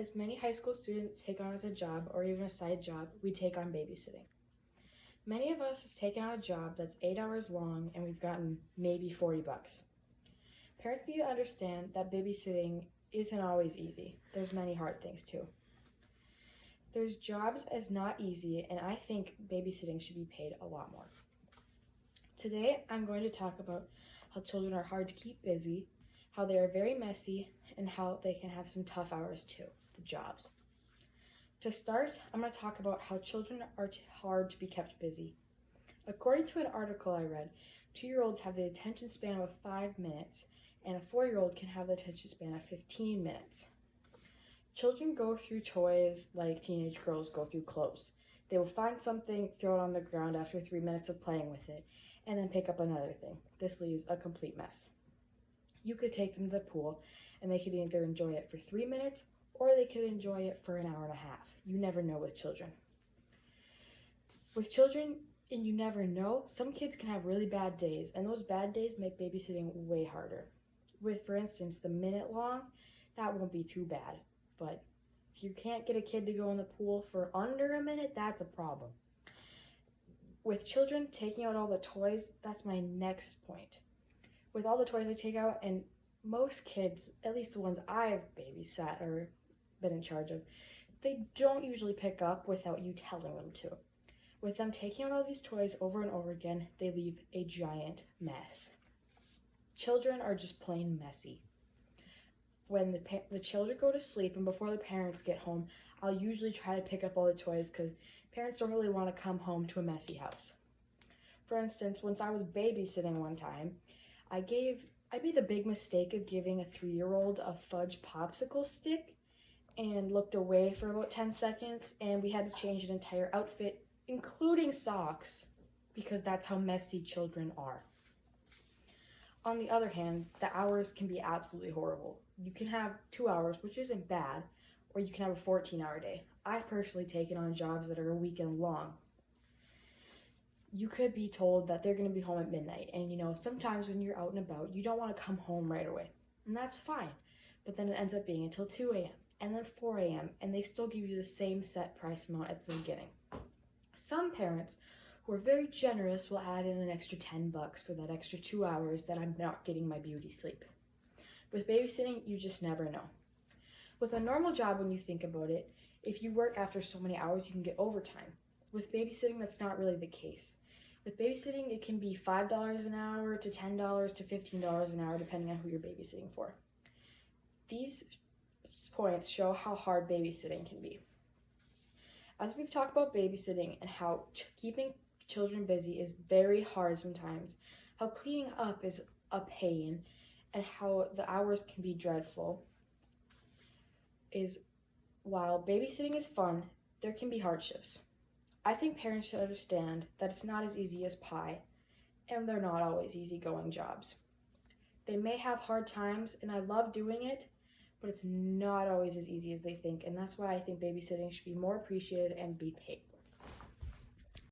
As many high school students take on as a job or even a side job, we take on babysitting. Many of us has taken on a job that's 8 hours long and we've gotten maybe 40 bucks. Parents need to understand that babysitting isn't always easy. There's many hard things too. There's jobs as not easy, and I think babysitting should be paid a lot more. Today, I'm going to talk about how children are hard to keep busy, how they are very messy, and how they can have some tough hours too, the jobs. To start, I'm going to talk about how children are hard to be kept busy. According to an article I read, 2-year-olds have the attention span of 5 minutes, and a 4-year-old can have the attention span of 15 minutes. Children go through toys like teenage girls go through clothes. They will find something, throw it on the ground after 3 minutes of playing with it, and then pick up another thing. This leaves a complete mess. You could take them to the pool, and they could either enjoy it for 3 minutes, or they could enjoy it for an hour and a half. You never know with children. With children, and you never know, some kids can have really bad days, and those bad days make babysitting way harder. With, for instance, the minute long, that won't be too bad. But if you can't get a kid to go in the pool for under a minute, that's a problem. With children taking out all the toys, that's my next point. With all the toys they take out, and most kids, at least the ones I've babysat or been in charge of, they don't usually pick up without you telling them to. With them taking out all these toys over and over again, they leave a giant mess. Children are just plain messy. When the children go to sleep and before the parents get home, I'll usually try to pick up all the toys because parents don't really want to come home to a messy house. For instance, once I was babysitting one time, I made the big mistake of giving a 3-year-old a fudge popsicle stick and looked away for about 10 seconds, and we had to change an entire outfit, including socks, because that's how messy children are. On the other hand, the hours can be absolutely horrible. You can have 2 hours, which isn't bad, or you can have a 14-hour day. I've personally taken on jobs that are a weekend long. You could be told that they're going to be home at midnight, and sometimes when you're out and about, you don't want to come home right away, and that's fine. But then it ends up being until 2 a.m. and then 4 a.m., and they still give you the same set price amount at the beginning. Some parents who are very generous will add in an extra $10 for that extra 2 hours that I'm not getting my beauty sleep. With babysitting, you just never know. With a normal job, when you think about it, if you work after so many hours, you can get overtime. With babysitting, that's not really the case. With babysitting, it can be $5 an hour to $10 to $15 an hour, depending on who you're babysitting for. These points show how hard babysitting can be. As we've talked about babysitting and how keeping children busy is very hard sometimes, how cleaning up is a pain, and how the hours can be dreadful, is while babysitting is fun, there can be hardships. I think parents should understand that it's not as easy as pie, and they're not always easygoing jobs. They may have hard times, and I love doing it, but it's not always as easy as they think, and that's why I think babysitting should be more appreciated and be paid.